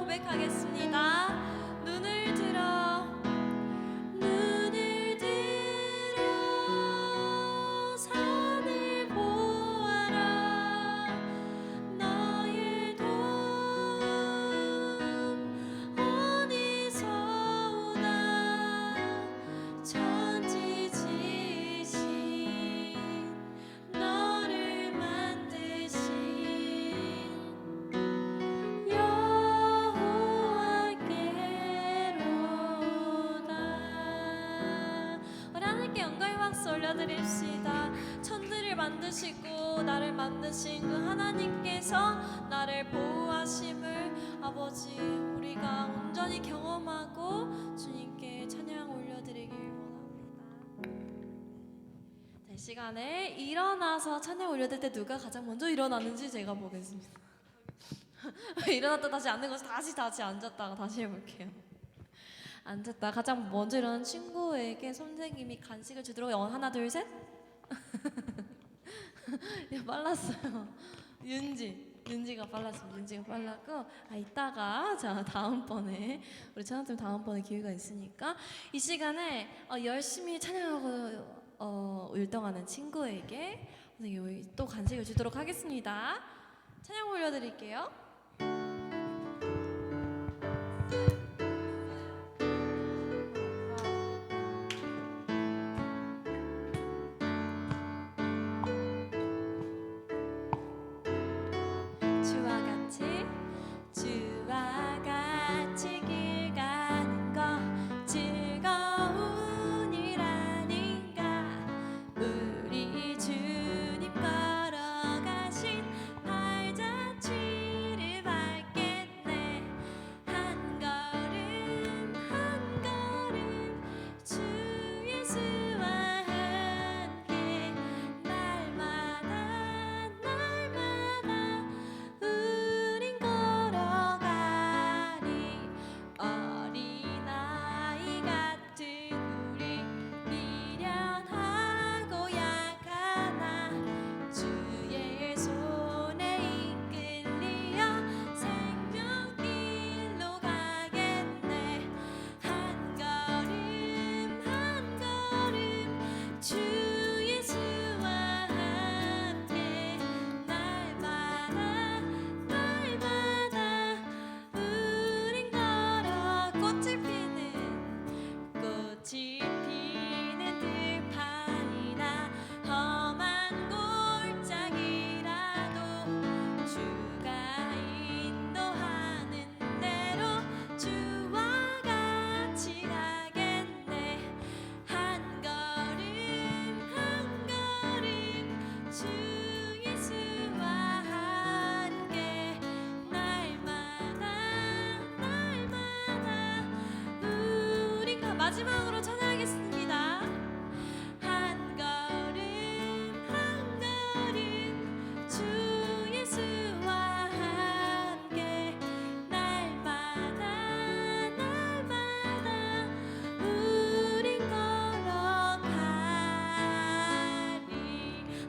고백하겠습니다. 눈을 들어 산을 보아라. 너의 도움 어디서 오나. 천지지신 너를 만드신 여호와께로다. 우리 하나님께 영광의 박수 올려드립시다. 천지를 만드시고 나를 만드신 그 하나님께서 나를 보호하심을 아버지 우리가 온전히 경험하고 주님께 찬양 올려드리길 원합니다. 이 시간에 일어나서 찬양 올려드릴 때 누가 가장 먼저 일어나는지 제가 보겠습니다. 일어났다 다시 앉는 것이 다시 앉았다가 다시 해볼게요. 앉았다 가장 먼저 일어난 친구에게 선생님이 간식을 주도록 하나 둘 셋. 야, 빨랐어요. 윤지가 빨랐습니다. 윤지가 빨랐고 이따가 자 다음번에 우리 찬양팀 다음번에 기회가 있으니까 이 시간에 열심히 찬양하고 율동하는 친구에게 선생님이 또 간식을 주도록 하겠습니다. 찬양 올려드릴게요. 주와 같이 길 가는 거 즐거운 일 아닌가. 우리 주님 걸어가신 발자취를 밟겠네. 한 걸음 한 걸음 주 예수와 함께 날마다 우린 걸어가리. 어린아이 같은 우리 미련하고 약하나 주의 손에 이끌리어 생명길로 가겠네. 한 걸음 한 걸음 주 예수와 함께 날마다 우린 걸어. 꽃이 피는 들판이나 험한 골짜기라도 주가 인도하는 대로 주와 같이 가겠네. 한 걸음 한 걸음 주 예수와 함께 날마다 우린 마지막으로 찬양하겠습니다. 한 걸음 한 걸음 주 예수와 함께 날마다 우린 걸어가리.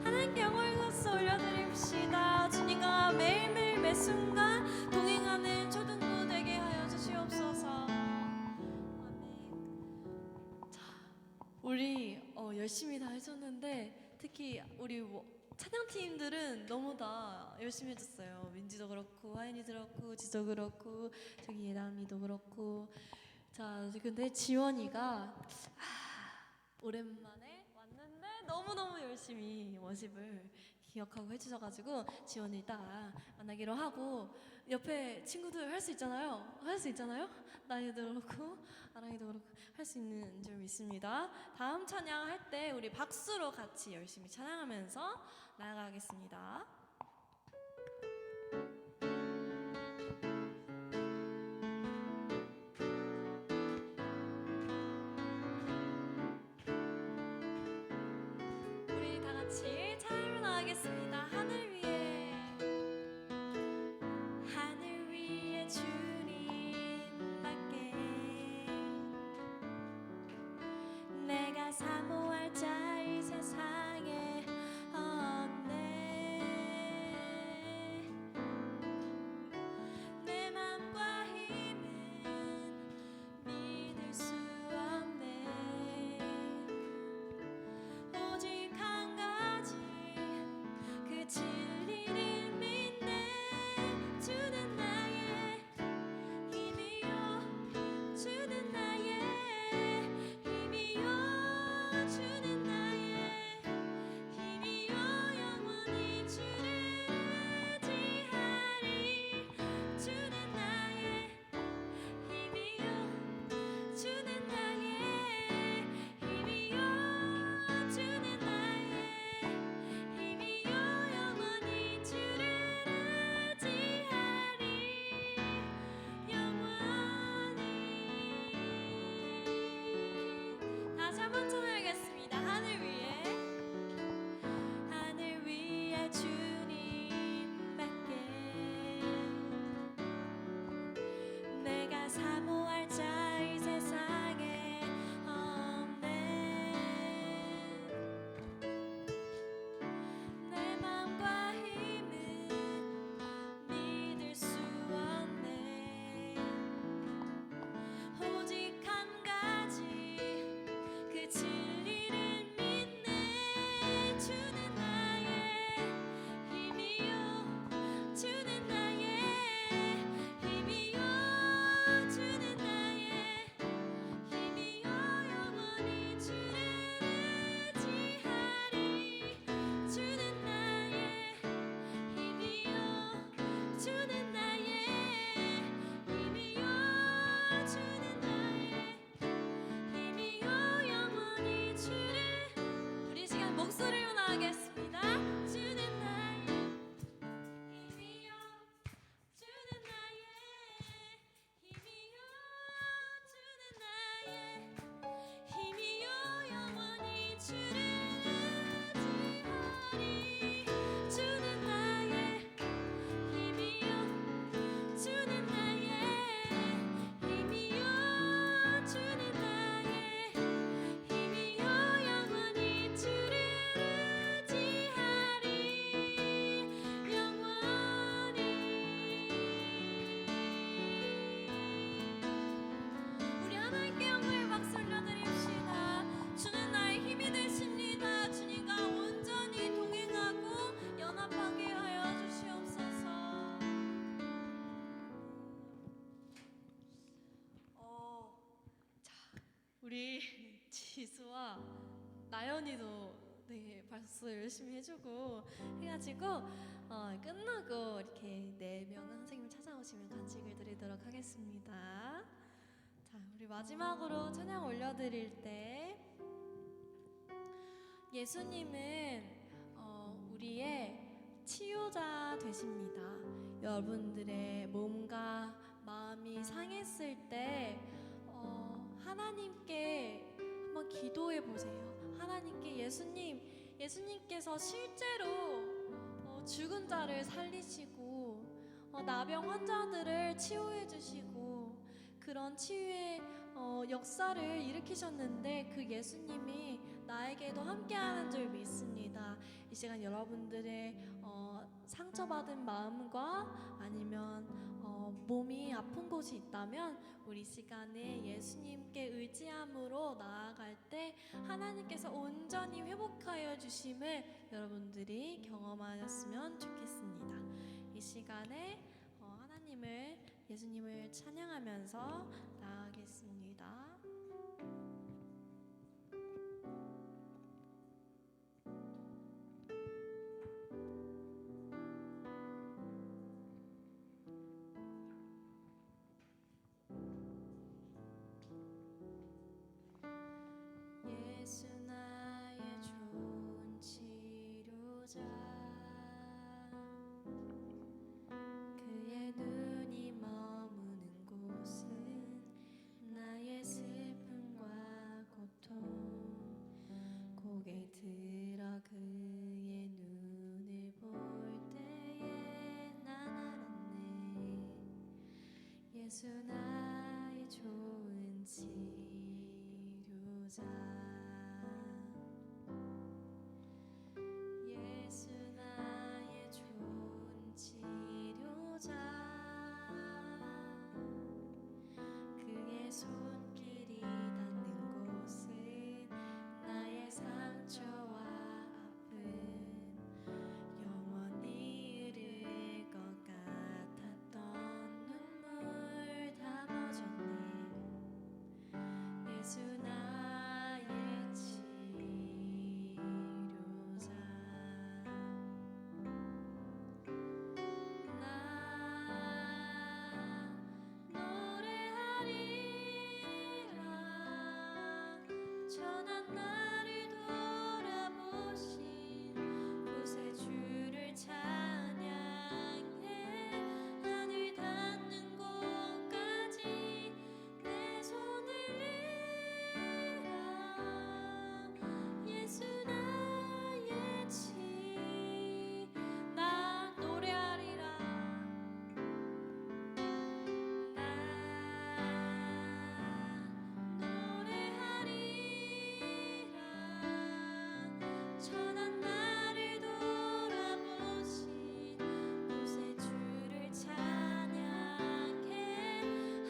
하나님께 영광의 박수 올려드립시다. 주님과 매일매일 매순간 동행하는 초등부 되게 하여 주시옵소서. 아멘. 자, 우리 열심히 다 해줬는데 특히 우리 찬양팀들은 너무 다 열심히 해줬어요. 민지도 그렇고 하인이도 그렇고 지도 그렇고 저기 예담이도 그렇고. 자 근데 지원이가 오랜만에 왔는데 너무너무 열심히 워십을 기억하고 해주셔가지고 지원이 이따가 만나기로 하고 옆에 친구들 할 수 있잖아요. 나이도 그렇고 아랑이도 그렇고 할 수 있는 줄 믿습니다. 다음 찬양 할 때 우리 박수로 같이 열심히 찬양하면서 나아가겠습니다. 우리 다 같이 찬양으로 나가겠습니다. 하늘 위에 주님밖에 내가 사모할 자 이 세상에 없네. 내 맘과 힘 우리 지수와 나연이도 네 박수 열심히 해주고 해가지고 끝나고 이렇게 4명 선생님 찾아오시면 간식을 드리도록 하겠습니다. 자, 우리 마지막으로 찬양 올려드릴 때 예수님은 우리의 치유자 되십니다. 여러분들의 몸과 마음이 상했을 때 하나님께 한번 기도해 보세요. 하나님께 예수님께서 실제로 죽은 자를 살리시고 나병 환자들을 치유해 주시고 그런 치유의 역사를 일으키셨는데 그 예수님이 나에게도 함께하는 줄 믿습니다. 이 시간 여러분들의 상처받은 마음과 아니면 몸이 아픈 곳이 있다면 우리 시간에 예수님께 의지함으로 나아갈 때 하나님께서 온전히 회복하여 주심을 여러분들이 경험하셨으면 좋겠습니다. 이 시간에 예수님을 찬양하면서 나아가겠습니다. 예수 나의 좋은 치료자 그의 눈이 머무는 곳은 나의 슬픔과 고통 고개 들어 그의 눈을 볼 때에 난 알았네 예수 나의 좋은 치료자 예수 나의 좋은 치료자 그의 손길이 닿는 곳은 나의 상처와 아픔 영원히 흐를 것 같았던 눈물 다 멎었네 예수 나의 치료자 나 노래하리라 전한 나를 돌아보신 곳에 주를 찬양해 하늘 닿는 곳까지 내 손을 내라 예수 나의 나 노래하리라 나 노래하리라 전한 나를 돌아보신 곳에 주를 찬양해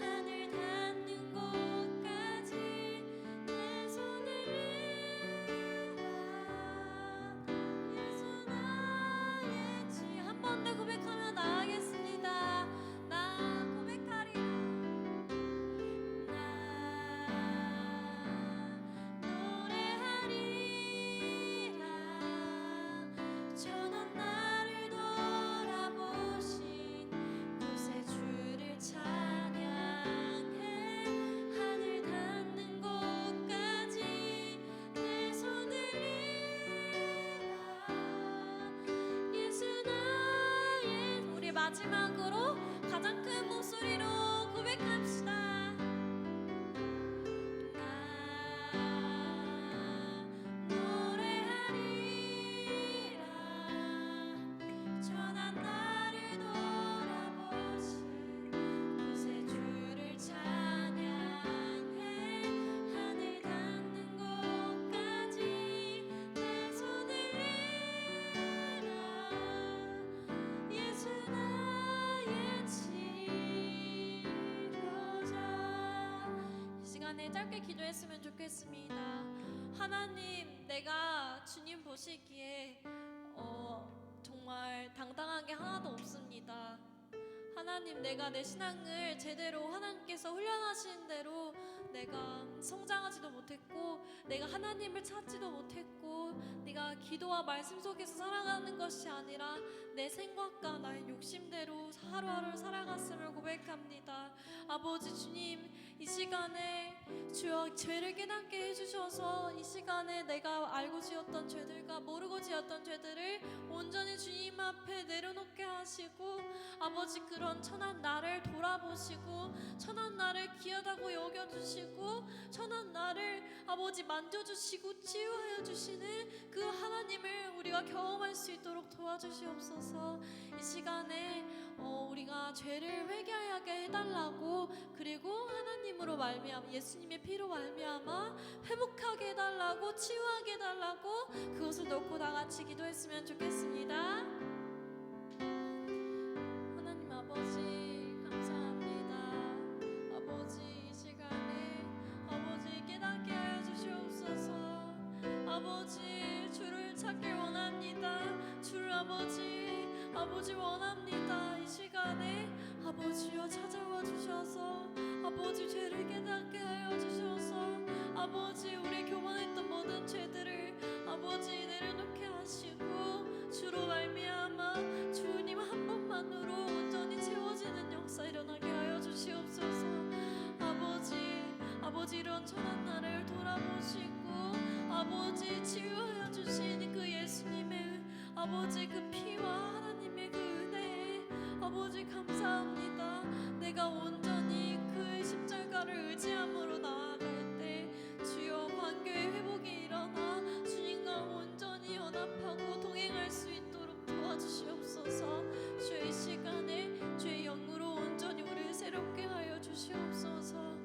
하늘 닿는 곳까지 내 손을 내라 예수 나의 한 번 더 고백하며 나아가겠습니다. 나 고백하리라 나 노래하리라 전한 나를 돌아보신 곳에 주를 찬양해 하늘 닿는 곳까지 내 손을 내라 예수 나의 우리 마지막으로 가장 큰 목소리로 고백합시다. 나 노래하리라 전한 나를 돌아보신 곳에 주를 찬양해 하늘 닿는 곳까지 내 손을 내라 예수 나의 치료자 이 시간에 짧게 기도했으면 좋겠습니다. 하나님 내가 주님 보시기에 정말 당당한 게 하나도 없습니다. 하나님 내가 내 신앙을 제대로 하나님께서 훈련하시는 대로 내가 성장하지도 못했고 내가 하나님을 찾지도 못했고 네가 기도와 말씀 속에서 살아가는 것이 아니라 내 생각과 나의 욕심대로 하루하루 살아갔음을 고백합니다. 아버지 주님, 이 시간에 주여 죄를 깨닫게 해주셔서 이 시간에 내가 알고 지었던 죄들과 모르고 지었던 죄들을 온전히 주님 앞에 내려놓게 하시고 아버지 그런 천한 나를 돌아보시고 천한 나를 귀하다고 여겨주시고 천한 나를 아버지 만져주시고 치유하여 주시는 그 하나님을 우리가 경험할 수 있도록 도와주시옵소서. 이 시간에 우리가 죄를 회개하게 해달라고 그리고 하나님으로 말미암아 예수님의 피로 말미암아 회복하게 해달라고 치유하게 해달라고 그것을 놓고 다 같이 기도했으면 좋겠습니다. 하나님 아버지 감사합니다. 아버지 이 시간에 아버지 깨닫게 하여 주시옵소서. 아버지 주를 찾길 원합니다. 주를 아버지 원합니다. 이 시간에 아버지여 찾아와 주셔서 아버지 죄를 깨닫게 하여 주셔서 아버지 우리 교만했던 모든 죄들을 아버지 내려놓게 하시고 주로 말미암아 주님 한 분만으로 온전히 채워지는 역사 일어나게 하여 주시옵소서. 아버지 이런 천한 나를 돌아보시고 아버지 치유하여 주신 그 예수님의 아버지 그 피와 하나님의 그 은혜에 아버지 감사합니다. 내가 온전히 그 십자가를 의지함으로 나아갈 때 주여 관계의 회복이 일어나 주님과 온전히 연합하고 동행할 수 있도록 도와주시옵소서. 주의 이 시간에 주의 영으로 온전히 우리를 새롭게 하여 주시옵소서.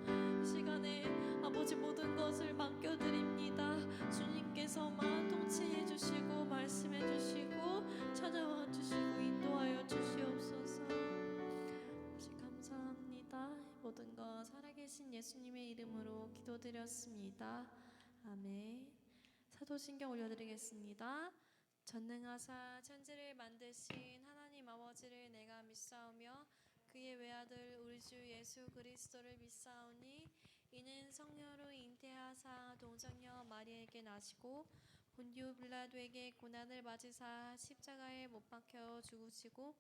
이 시간에 아버지 모든 것을 맡겨드립니다. 주님께서만 통치해 주시고 말씀해 주시고 찾아와 주시고 인도하여 주시옵소서. 아버지 감사합니다. 모든 것 살아계신 예수님의 이름으로 기도드렸습니다. 아멘. 사도신경 올려드리겠습니다. 전능하사 천지를 만드신 하나님 아버지를 내가 믿사오며 그의 외아들 우리 주 예수 그리스도를 믿사오니 이는 성녀로 잉태하사 동정녀 마리에게 나시고 본디오 빌라도에게 고난을 받으사 십자가에 못 박혀 죽으시고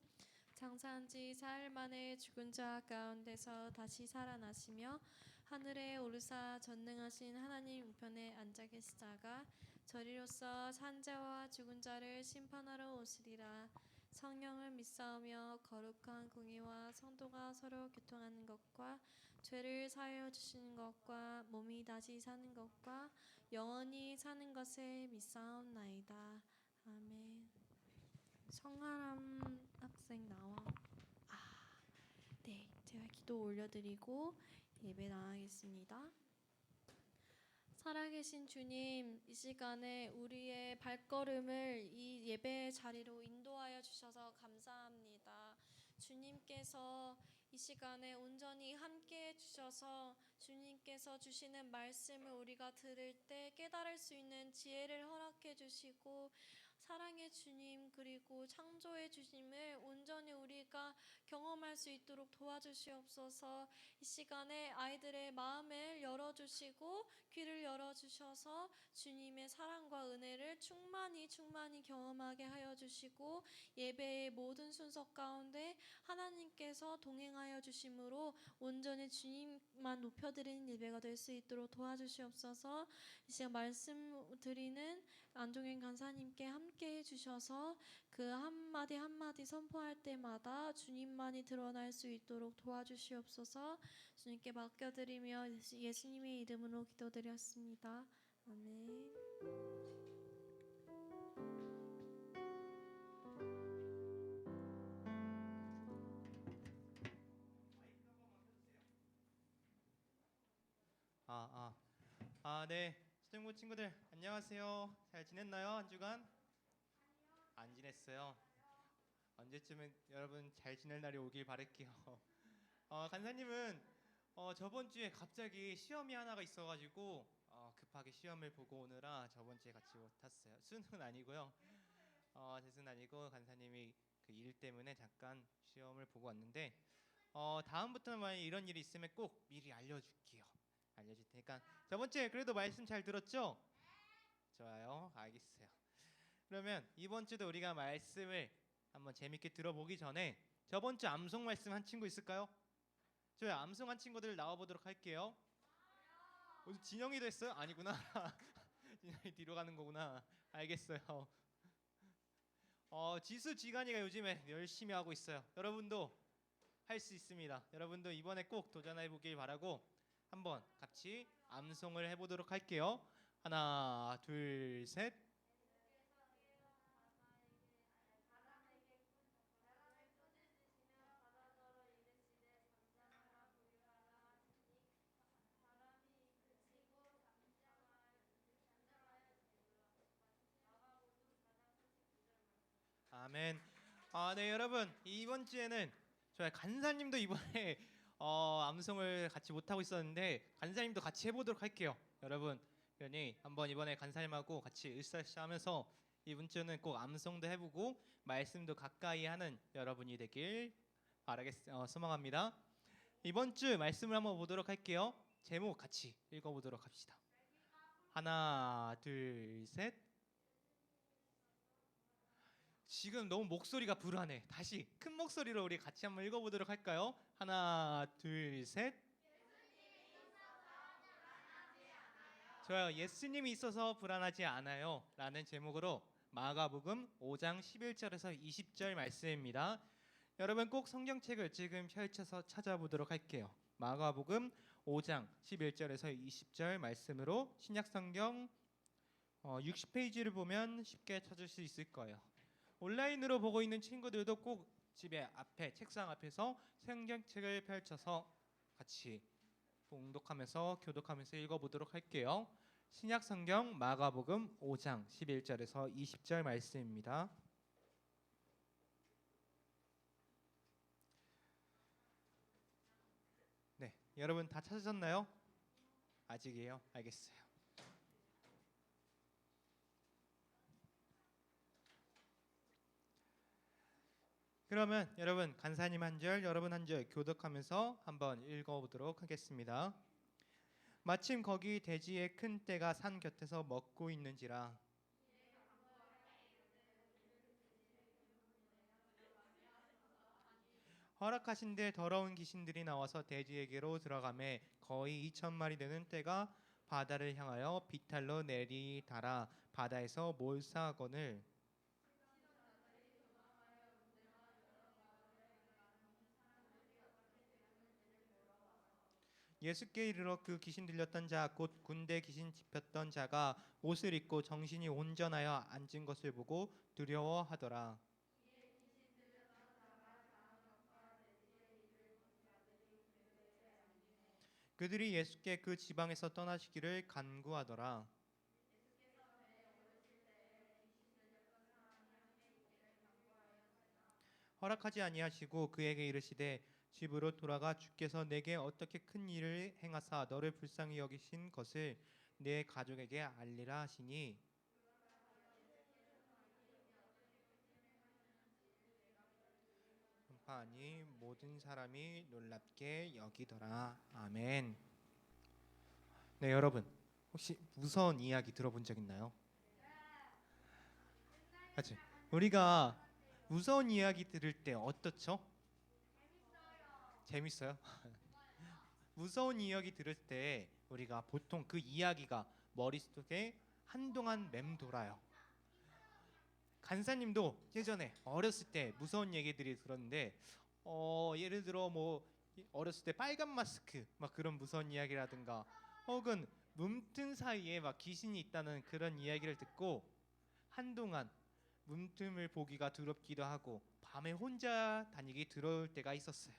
장사한 지 사흘 만에 죽은 자 가운데서 다시 살아나시며 하늘에 오르사 전능하신 하나님 우편에 앉아 계시다가 저리로서 산 자와 죽은 자를 심판하러 오시리라. 성령을 믿사오며 거룩한 공의와 성도가 서로 교통하는 것과 죄를 사하여 주시는 것과 몸이 다시 사는 것과 영원히 사는 것을 믿사옵나이다. 아멘. 성하람 학생 나와. 네, 제가 기도 올려드리고 예배 나가겠습니다. 살아계신 주님, 이 시간에 우리의 발걸음을 이 예배의 자리로 인도하여 주셔서 감사합니다. 주님께서 이 시간에 온전히 함께 해주셔서 주님께서 주시는 말씀을 우리가 들을 때 깨달을 수 있는 지혜를 허락해 주시고 사랑의 주님 그리고 창조의 주님을 온전히 우리가 경험할 수 있도록 도와주시옵소서. 이 시간에 아이들의 마음을 열어주시고 귀를 열어주셔서 주님의 사랑과 은혜를 충만히 경험하게 하여 주시고 예배의 모든 순서 가운데 하나님께서 동행하여 주심으로 온전히 주님만 높여드리는 예배가 될 수 있도록 도와주시옵소서. 이 시간 말씀 드리는 안종현 간사님께 함께 해주셔서 그 한마디 한마디 선포할 때마다 주님만이 드러날 수 있도록 도와주시옵소서. 주님께 맡겨드리며 예수님의 이름으로 기도드렸습니다. 아멘. 네. 수정부 친구들 안녕하세요. 잘 지냈나요? 한 주간? 안 지냈어요. 언제쯤은 여러분 잘 지낼 날이 오길 바랄게요. 간사님은 저번 주에 갑자기 시험이 하나가 있어가지고 급하게 시험을 보고 오느라 저번 주에 같이 못했어요. 수능 아니고요. 재수는 아니고 간사님이 그 일 때문에 잠깐 시험을 보고 왔는데 다음부터는 만약 이런 일이 있으면 꼭 미리 알려줄게요. 알려줄 테니까 저번 주에 그래도 말씀 잘 들었죠? 좋아요. 알겠어요. 그러면 이번 주도 우리가 말씀을 한번 재밌게 들어보기 전에 저번 주 암송 말씀 한 친구 있을까요? 저희 암송한 친구들 나와보도록 할게요. 진영이도 했어요? 아니구나. 진영이 뒤로 가는 거구나. 알겠어요. 지수 지간이가 요즘에 열심히 하고 있어요. 여러분도 할 수 있습니다. 여러분도 이번에 꼭 도전해 보길 바라고 한번 같이 암송을 해보도록 할게요. 하나, 둘, 셋. 아멘. 네 여러분 이번 주에는 저희 간사님도 이번에 암송을 같이 못 하고 있었는데 간사님도 같이 해보도록 할게요. 여러분 그러니 한번 이번에 간사님하고 같이 으쌰으쌰하면서 이번 주는 꼭 암송도 해보고 말씀도 가까이 하는 여러분이 되길 소망합니다. 이번 주 말씀을 한번 보도록 할게요. 제목 같이 읽어보도록 합시다. 하나, 둘, 셋. 지금 너무 목소리가 불안해. 다시 큰 목소리로 우리 같이 한번 읽어보도록 할까요? 하나, 둘, 셋. 좋아요. 예수님이 있어서 불안하지 않아요. 라는 제목으로 마가복음 5장 11절에서 20절 말씀입니다. 여러분 꼭 성경책을 지금 펼쳐서 찾아보도록 할게요. 마가복음 5장 11절에서 20절 말씀으로 신약성경 60페이지를 보면 쉽게 찾을 수 있을 거예요. 온라인으로 보고 있는 친구들도 꼭 집에 앞에 책상 앞에서 성경책을 펼쳐서 같이 봉독하면서 교독하면서 읽어보도록 할게요. 신약성경 마가복음 5장 11절에서 20절 말씀입니다. 네, 여러분 다 찾으셨나요? 아직이에요? 알겠어요. 그러면 여러분 간사님 한 절, 여러분 한 절 교독하면서 한번 읽어보도록 하겠습니다. 마침 거기 돼지의 큰 떼가 산 곁에서 먹고 있는지라. 허락하신데 더러운 귀신들이 나와서 돼지에게로 들어가매 거의 2,000마리 되는 떼가 바다를 향하여 비탈로 내리다라 바다에서 몰사하거늘. 예수께 이르러 그 귀신 들렸던 자 곧 군대 귀신 짚혔던 자가 옷을 입고 정신이 온전하여 앉은 것을 보고 두려워하더라. 그들이 예수께 그 지방에서 떠나시기를 간구하더라. 허락하지 아니하시고 그에게 이르시되 집으로 돌아가 주께서 내게 어떻게 큰 일을 행하사 너를 불쌍히 여기신 것을 내 가족에게 알리라 하시니 아니 모든 사람이 놀랍게 여기더라. 아멘. 네 여러분 혹시 무서운 이야기 들어본 적 있나요? 맞지? 우리가 무서운 이야기 들을 때 어떻죠? 재밌어요? 무서운 이야기 들을 때 우리가 보통 그 이야기가 머릿속에 한동안 맴돌아요. 간사님도 예전에 어렸을 때 무서운 얘기들이 들었는데 예를 들어 뭐 어렸을 때 빨간 마스크 막 그런 무서운 이야기라든가 혹은 문틈 사이에 막 귀신이 있다는 그런 이야기를 듣고 한동안 문틈을 보기가 두렵기도 하고 밤에 혼자 다니기 두려울 때가 있었어요.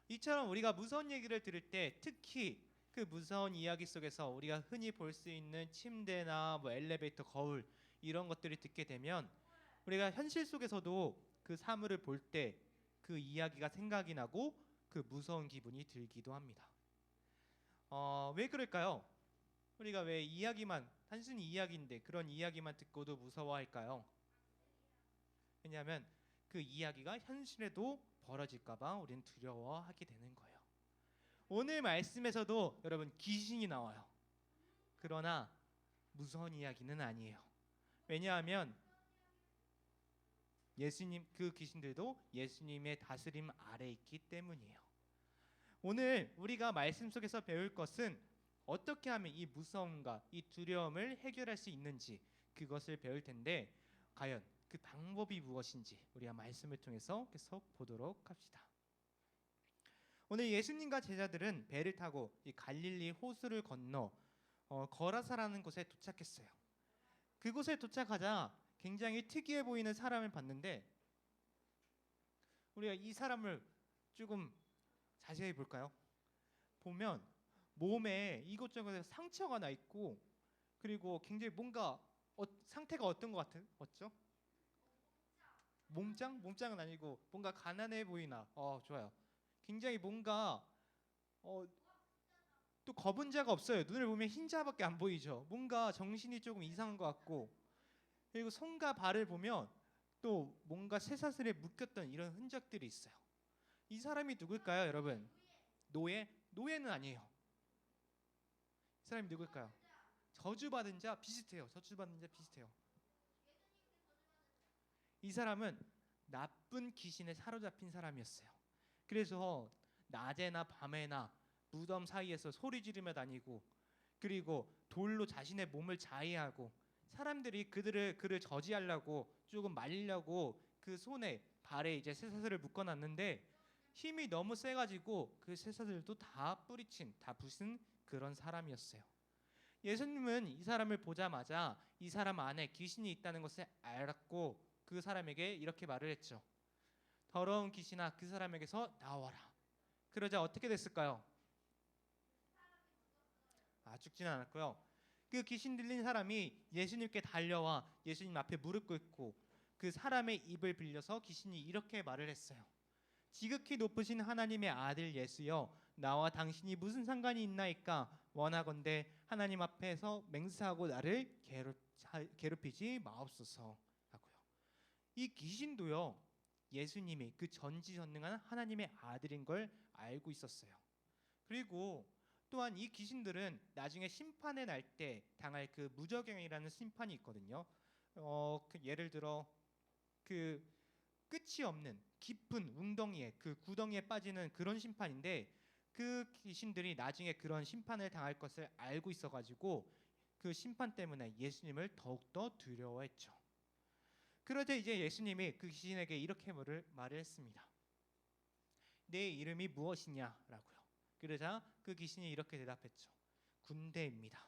이처럼 우리가 무서운 얘기를 들을 때 특히 그 무서운 이야기 속에서 우리가 흔히 볼 수 있는 침대나 뭐 엘리베이터 거울 이런 것들을 듣게 되면 우리가 현실 속에서도 그 사물을 볼 때 그 이야기가 생각이 나고 그 무서운 기분이 들기도 합니다. 왜 그럴까요? 우리가 왜 이야기만 단순히 이야기인데 그런 이야기만 듣고도 무서워할까요? 왜냐하면 그 이야기가 현실에도 벌어질까봐 우리는 두려워하게 되는 거예요. 오늘 말씀에서도 여러분 귀신이 나와요. 그러나 무서운 이야기는 아니에요. 왜냐하면 예수님 그 귀신들도 예수님의 다스림 아래 있기 때문이에요. 오늘 우리가 말씀 속에서 배울 것은 어떻게 하면 이 무서움과 이 두려움을 해결할 수 있는지 그것을 배울 텐데 과연 그 방법이 무엇인지 우리가 말씀을 통해서 계속 보도록 합시다. 오늘 예수님과 제자들은 배를 타고 이 갈릴리 호수를 건너 거라사라는 곳에 도착했어요. 그곳에 도착하자 굉장히 특이해 보이는 사람을 봤는데 우리가 이 사람을 조금 자세히 볼까요? 보면 몸에 이곳저곳에 상처가 나 있고 그리고 굉장히 뭔가 상태가 어떤 것 같죠? 몸짱? 몸짱은 아니고 뭔가 가난해 보이나? 좋아요. 굉장히 뭔가 또 검은 자가 없어요. 눈을 보면 흰 자밖에 안 보이죠. 뭔가 정신이 조금 이상한 것 같고 그리고 손과 발을 보면 또 뭔가 쇠사슬에 묶였던 이런 흔적들이 있어요. 이 사람이 누굴까요, 여러분? 노예? 노예는 아니에요. 이 사람이 누굴까요? 저주받은 자 비슷해요. 저주받은 자 비슷해요. 이 사람은 나쁜 귀신에 사로잡힌 사람이었어요. 그래서 낮에나 밤에나 무덤 사이에서 소리 지르며 다니고 그리고 돌로 자신의 몸을 자해하고 사람들이 그를 저지하려고 조금 말리려고 그 손에 발에 이제 쇠사슬을 묶어놨는데 힘이 너무 세가지고 그 쇠사슬도 다 뿌리친 다 부순 그런 사람이었어요. 예수님은 이 사람을 보자마자 이 사람 안에 귀신이 있다는 것을 알았고 그 사람에게 이렇게 말을 했죠. 더러운 귀신아 그 사람에게서 나와라. 그러자 어떻게 됐을까요? 죽지는 않았고요. 그 귀신 들린 사람이 예수님께 달려와 예수님 앞에 무릎 꿇고 그 사람의 입을 빌려서 귀신이 이렇게 말을 했어요. 지극히 높으신 하나님의 아들 예수여 나와 당신이 무슨 상관이 있나이까 원하건대 하나님 앞에서 맹세하고 나를 괴롭히지 마옵소서 라고요. 이 귀신도요 예수님이 그 전지전능한 하나님의 아들인 걸 알고 있었어요. 그리고 또한 이 귀신들은 나중에 심판의 날 때 당할 그 무저갱이라는 심판이 있거든요. 예를 들어 그 끝이 없는 깊은 웅덩이에 그 구덩이에 빠지는 그런 심판인데 그 귀신들이 나중에 그런 심판을 당할 것을 알고 있어가지고 그 심판 때문에 예수님을 더욱더 두려워했죠. 그러자 이제 예수님이 그 귀신에게 이렇게 말을 했습니다. 내 이름이 무엇이냐라고요. 그러자 그 귀신이 이렇게 대답했죠. 군대입니다.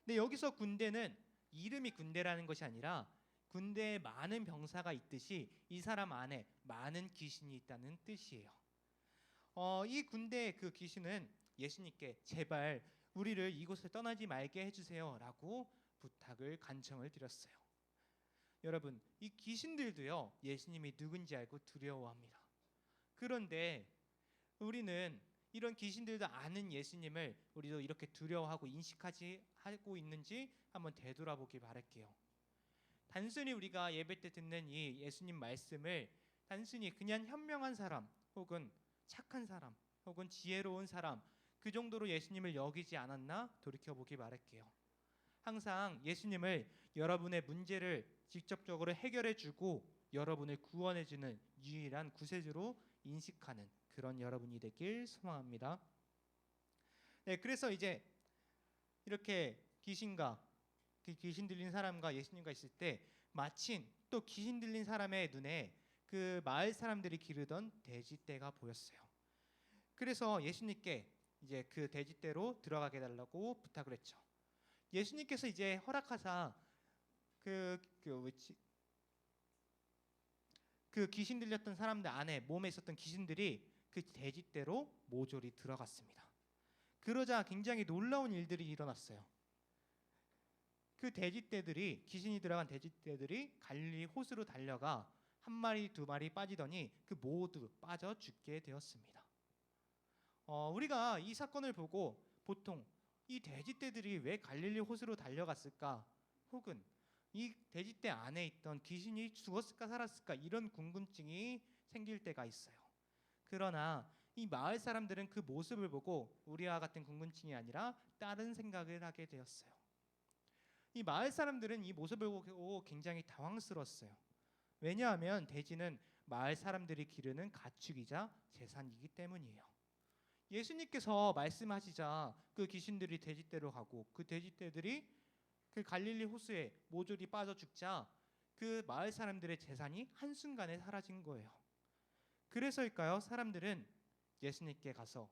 근데 여기서 군대는 이름이 군대라는 것이 아니라 군대에 많은 병사가 있듯이 이 사람 안에 많은 귀신이 있다는 뜻이에요. 이 군대의 그 귀신은 예수님께 제발 우리를 이곳을 떠나지 말게 해주세요라고 부탁을 간청을 드렸어요. 여러분 이 귀신들도요 예수님이 누군지 알고 두려워합니다. 그런데 우리는 이런 귀신들도 아는 예수님을 우리도 이렇게 두려워하고 인식하지 하고 있는지 한번 되돌아보기 바랄게요. 단순히 우리가 예배 때 듣는 이 예수님 말씀을 단순히 그냥 현명한 사람 혹은 착한 사람 혹은 지혜로운 사람 그 정도로 예수님을 여기지 않았나 돌이켜보기 바랄게요. 항상 예수님을 여러분의 문제를 직접적으로 해결해주고 여러분을 구원해주는 유일한 구세주로 인식하는 그런 여러분이 되길 소망합니다. 네, 그래서 이제 이렇게 귀신과 그 귀신 들린 사람과 예수님과 있을 때 마침 또 귀신 들린 사람의 눈에 그 마을 사람들이 기르던 돼지떼가 보였어요. 그래서 예수님께 이제 그 돼지떼로 들어가게 해달라고 부탁을 했죠. 예수님께서 이제 허락하사 그 귀신 들렸던 사람들 안에 몸에 있었던 귀신들이 그 돼지떼로 모조리 들어갔습니다. 그러자 굉장히 놀라운 일들이 일어났어요. 그 돼지떼들이 귀신이 들어간 돼지떼들이 갈릴리 호수로 달려가 한 마리 두 마리 빠지더니 그 모두 빠져 죽게 되었습니다. 우리가 이 사건을 보고 보통 이 돼지떼들이 왜 갈릴리 호수로 달려갔을까 혹은 이 돼지떼 안에 있던 귀신이 죽었을까 살았을까 이런 궁금증이 생길 때가 있어요. 그러나 이 마을 사람들은 그 모습을 보고 우리와 같은 궁금증이 아니라 다른 생각을 하게 되었어요. 이 마을 사람들은 이 모습을 보고 굉장히 당황스러웠어요. 왜냐하면 돼지는 마을 사람들이 기르는 가축이자 재산이기 때문이에요. 예수님께서 말씀하시자 그 귀신들이 돼지떼로 가고 그 돼지떼들이 그 갈릴리 호수에 모조리 빠져 죽자 그 마을 사람들의 재산이 한순간에 사라진 거예요. 그래서일까요? 사람들은 예수님께 가서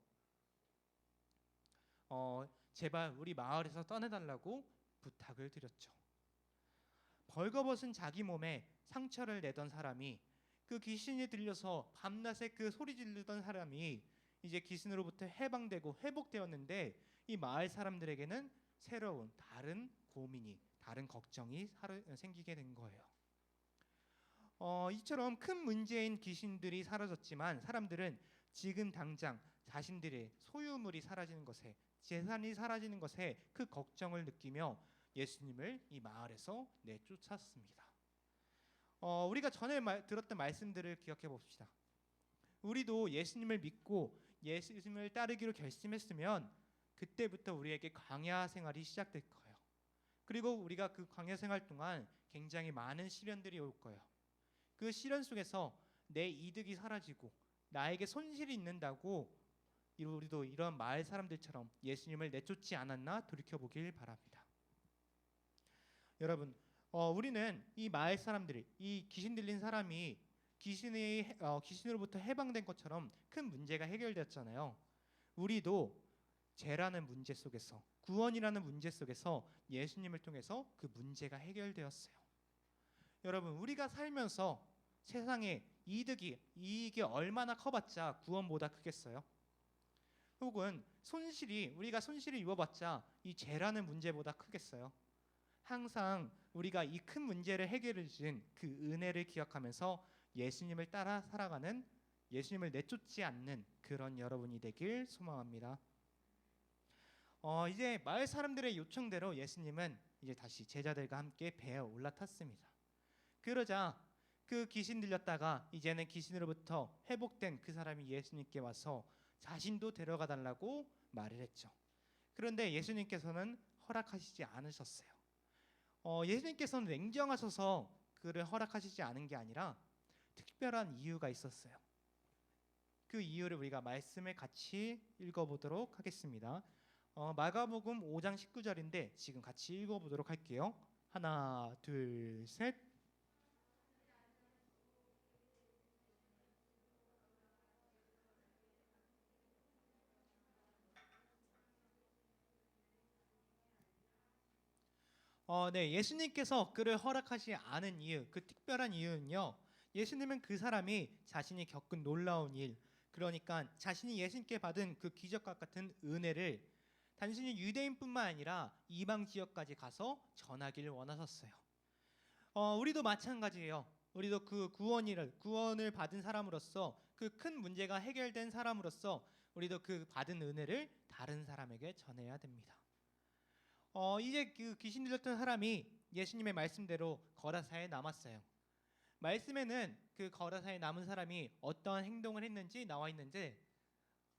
제발 우리 마을에서 떠나달라고 부탁을 드렸죠. 벌거벗은 자기 몸에 상처를 내던 사람이 그 귀신이 들려서 밤낮에 그 소리 지르던 사람이 이제 귀신으로부터 해방되고 회복되었는데 이 마을 사람들에게는 새로운 다른 고민이 다른 걱정이 생기게 된 거예요. 이처럼 큰 문제인 귀신들이 사라졌지만 사람들은 지금 당장 자신들의 소유물이 사라지는 것에 재산이 사라지는 것에 그 걱정을 느끼며 예수님을 이 마을에서 내쫓았습니다. 우리가 전에 들었던 말씀들을 기억해 봅시다. 우리도 예수님을 믿고 예수님을 따르기로 결심했으면 그때부터 우리에게 광야 생활이 시작될 거예요. 그리고 우리가 그 광야 생활 동안 굉장히 많은 시련들이 올 거예요. 그 시련 속에서 내 이득이 사라지고 나에게 손실이 있는다고 우리도 이런 마을 사람들처럼 예수님을 내쫓지 않았나 돌이켜보길 바랍니다. 여러분, 우리는 이 마을 사람들이 이 귀신 들린 사람이 귀신으로부터 해방된 것처럼 큰 문제가 해결되었잖아요. 우리도 죄라는 문제 속에서 구원이라는 문제 속에서 예수님을 통해서 그 문제가 해결되었어요. 여러분, 우리가 살면서 세상에 이익이 얼마나 커봤자 구원보다 크겠어요? 혹은 우리가 손실을 입어봤자 이 죄라는 문제보다 크겠어요? 항상 우리가 이 큰 문제를 해결해 주신 그 은혜를 기억하면서 예수님을 따라 살아가는, 예수님을 내쫓지 않는 그런 여러분이 되길 소망합니다. 이제 마을 사람들의 요청대로 예수님은 이제 다시 제자들과 함께 배에 올라탔습니다. 그러자 그 귀신 들렸다가 이제는 귀신으로부터 회복된 그 사람이 예수님께 와서 자신도 데려가 달라고 말을 했죠. 그런데 예수님께서는 허락하시지 않으셨어요. 예수님께서는 냉정하셔서 그를 허락하시지 않은 게 아니라 특별한 이유가 있었어요. 그 이유를 우리가 말씀을 같이 읽어보도록 하겠습니다. 마가복음 5장 19절인데 지금 같이 읽어보도록 할게요. 하나, 둘, 셋. 네, 예수님께서 그를 허락하지 않은 이유, 그 특별한 이유는요. 예수님은 그 사람이 자신이 겪은 놀라운 일, 그러니까 자신이 예수님께 받은 그 기적과 같은 은혜를 단순히 유대인뿐만 아니라 이방 지역까지 가서 전하기를 원하셨어요. 우리도 마찬가지예요. 우리도 그 구원을 받은 사람으로서 그 큰 문제가 해결된 사람으로서 우리도 그 받은 은혜를 다른 사람에게 전해야 됩니다. 이제 그 귀신 들렸던 사람이 예수님의 말씀대로 거라사에 남았어요. 말씀에는 그 거라사에 남은 사람이 어떠한 행동을 했는지 나와 있는데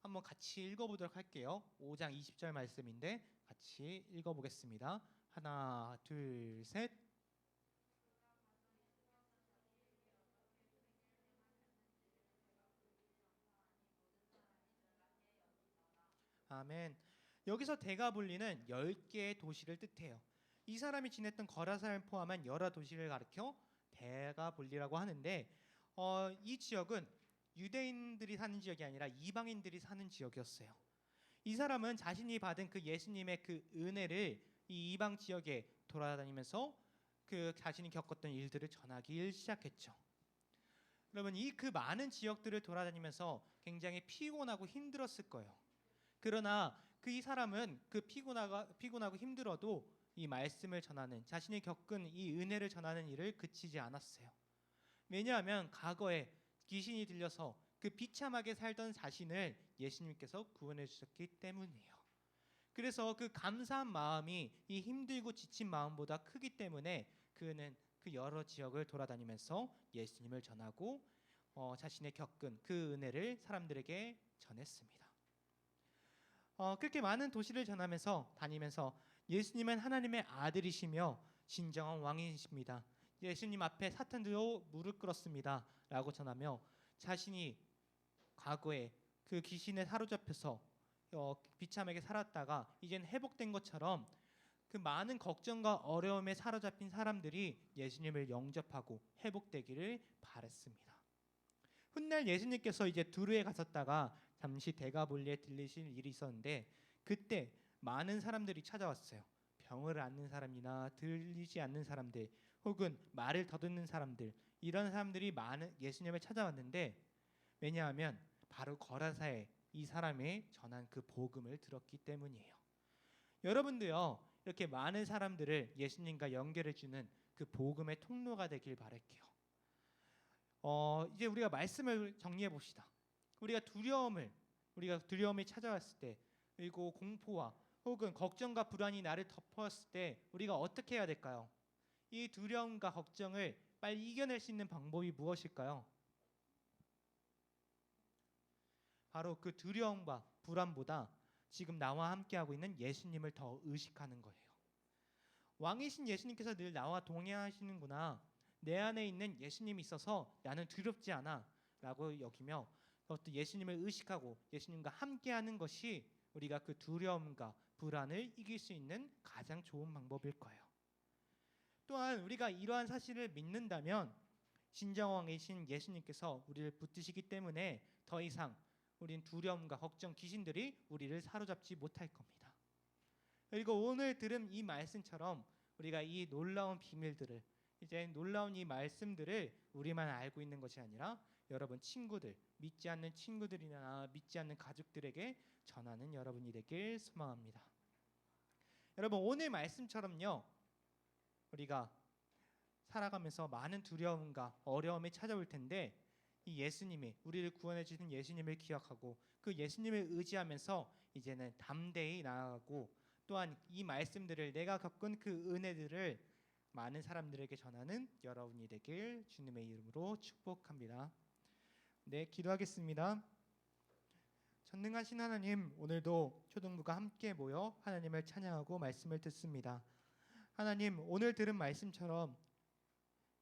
한번 같이 읽어보도록 할게요. 5장 20절 말씀인데 같이 읽어보겠습니다. 하나, 둘, 셋. 아멘. 여기서 데가볼리는 10개의 도시를 뜻해요. 이 사람이 지냈던 거라사를 포함한 여러 도시를 가리켜 데가볼리라고 하는데 이 지역은 유대인들이 사는 지역이 아니라 이방인들이 사는 지역이었어요. 이 사람은 자신이 받은 그 예수님의 그 은혜를 이 이방 지역에 돌아다니면서 그 자신이 겪었던 일들을 전하기 시작했죠. 여러분, 이 그 많은 지역들을 돌아다니면서 굉장히 피곤하고 힘들었을 거예요. 그러나 이 사람은 그 피곤하고 힘들어도 이 말씀을 전하는, 자신이 겪은 이 은혜를 전하는 일을 그치지 않았어요. 왜냐하면 과거에 귀신이 들려서 그 비참하게 살던 자신을 예수님께서 구원해 주셨기 때문이에요. 그래서 그 감사한 마음이 이 힘들고 지친 마음보다 크기 때문에 그는 그 여러 지역을 돌아다니면서 예수님을 전하고 자신의 겪은 그 은혜를 사람들에게 전했습니다. 그렇게 많은 도시를 다니면서 예수님은 하나님의 아들이시며 진정한 왕이십니다. 예수님 앞에 사탄도 무릎 꿇었습니다 라고 전하며 자신이 과거에 그 귀신에 사로잡혀서 비참하게 살았다가 이젠 회복된 것처럼 그 많은 걱정과 어려움에 사로잡힌 사람들이 예수님을 영접하고 회복되기를 바랐습니다. 훗날 예수님께서 이제 두루에 가셨다가 잠시 대가볼리에 들리신 일이 있었는데 그때 많은 사람들이 찾아왔어요. 병을 앓는 사람이나 들리지 않는 사람들 혹은 말을 더듬는 사람들, 이런 사람들이 많은 예수님을 찾아왔는데, 왜냐하면 바로 거라사에 이 사람이 전한 그 복음을 들었기 때문이에요. 여러분도요, 이렇게 많은 사람들을 예수님과 연결해주는 그 복음의 통로가 되길 바랄게요. 이제 우리가 말씀을 정리해 봅시다. 우리가 두려움이 찾아왔을 때, 그리고 공포와 혹은 걱정과 불안이 나를 덮었을 때 우리가 어떻게 해야 될까요? 이 두려움과 걱정을 빨리 이겨낼 수 있는 방법이 무엇일까요? 바로 그 두려움과 불안보다 지금 나와 함께하고 있는 예수님을 더 의식하는 거예요. 왕이신 예수님께서 늘 나와 동행하시는구나, 내 안에 있는 예수님이 있어서 나는 두렵지 않아 라고 여기며 그것도 예수님을 의식하고 예수님과 함께하는 것이 우리가 그 두려움과 불안을 이길 수 있는 가장 좋은 방법일 거예요. 또한 우리가 이러한 사실을 믿는다면 진정왕이신 예수님께서 우리를 붙드시기 때문에 더 이상 우린 두려움과 걱정, 귀신들이 우리를 사로잡지 못할 겁니다. 그리고 오늘 들은 이 말씀처럼 우리가 이 놀라운 비밀들을, 이제 놀라운 이 말씀들을 우리만 알고 있는 것이 아니라 여러분 친구들, 믿지 않는 친구들이나 믿지 않는 가족들에게 전하는 여러분이 되길 소망합니다. 여러분, 오늘 말씀처럼요, 우리가 살아가면서 많은 두려움과 어려움이 찾아올 텐데 이 예수님이, 우리를 구원해 주신 예수님을 기억하고 그 예수님을 의지하면서 이제는 담대히 나아가고, 또한 이 말씀들을, 내가 겪은 그 은혜들을 많은 사람들에게 전하는 여러분이 되길 주님의 이름으로 축복합니다. 네, 기도하겠습니다. 전능하신 하나님, 오늘도 초등부가 함께 모여 하나님을 찬양하고 말씀을 듣습니다. 하나님, 오늘 들은 말씀처럼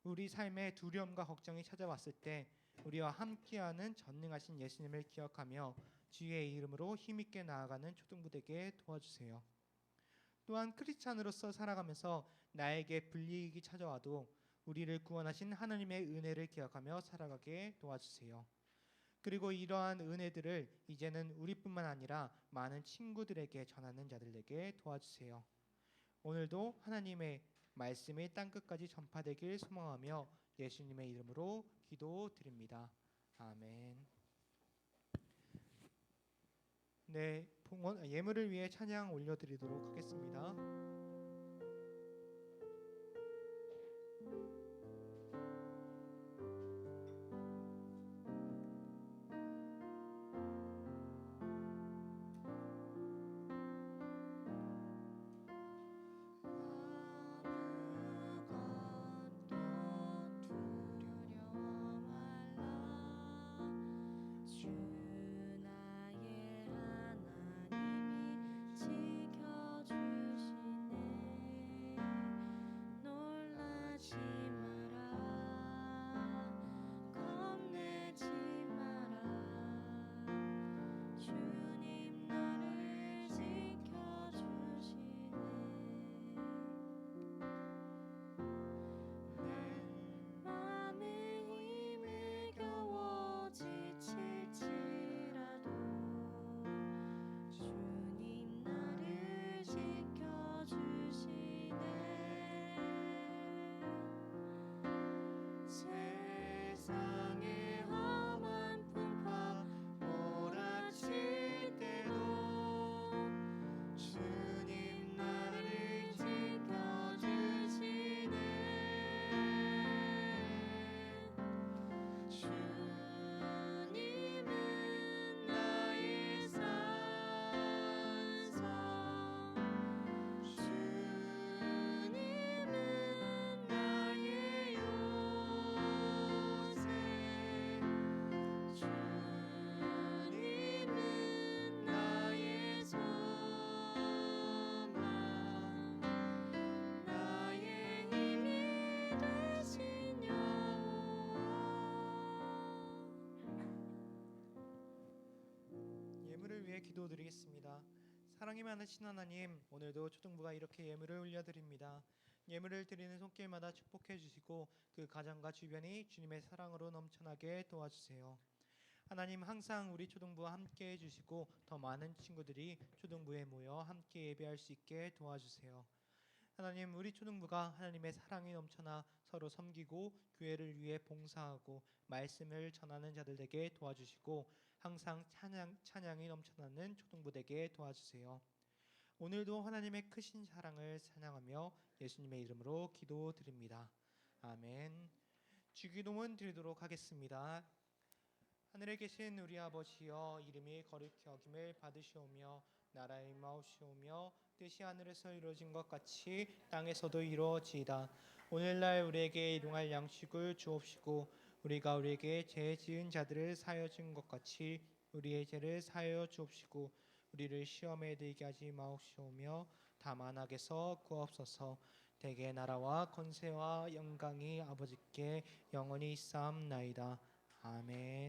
우리 삶에 두려움과 걱정이 찾아왔을 때 우리와 함께하는 전능하신 예수님을 기억하며 주의 이름으로 힘있게 나아가는 초등부 되게 도와주세요. 또한 크리스찬으로서 살아가면서 나에게 불이익이 찾아와도 우리를 구원하신 하나님의 은혜를 기억하며 살아가게 도와주세요. 그리고 이러한 은혜들을 이제는 우리뿐만 아니라 많은 친구들에게 전하는 자들에게 도와주세요. 오늘도 하나님의 말씀이 땅끝까지 전파되길 소망하며 예수님의 이름으로 기도드립니다. 아멘. 네, 예물을 위해 찬양 올려드리도록 하겠습니다. 함께 기도드리겠습니다. 사랑이 많으신 하나님, 오늘도 초등부가 이렇게 예물을 올려드립니다. 예물을 드리는 손길마다 축복해 주시고 그 가정과 주변이 주님의 사랑으로 넘쳐나게 도와주세요. 하나님, 항상 우리 초등부와 함께 해주시고 더 많은 친구들이 초등부에 모여 함께 예배할 수 있게 도와주세요. 하나님, 우리 초등부가 하나님의 사랑이 넘쳐나 서로 섬기고 교회를 위해 봉사하고 말씀을 전하는 자들 되게 도와주시고 항상 찬양이 넘쳐나는 초등부 되게 도와주세요. 오늘도 하나님의 크신 사랑을 찬양하며 예수님의 이름으로 기도드립니다. 아멘. 주기도문 드리도록 하겠습니다. 하늘에 계신 우리 아버지여, 이름이 거룩히 여김을 받으시오며 나라의 임하옵시오며 뜻이 하늘에서 이루어진 것 같이 땅에서도 이루어지이다. 오늘날 우리에게 일용할 양식을 주옵시고 우리가 우리에게 죄 지은 자들을 사하여 준 것 같이 우리의 죄를 사하여 주옵시고 우리를 시험에 들게 하지 마옵시오며 다만 악에서 구하옵소서. 대개 나라와 권세와 영광이 아버지께 영원히 있사옵나이다. 아멘.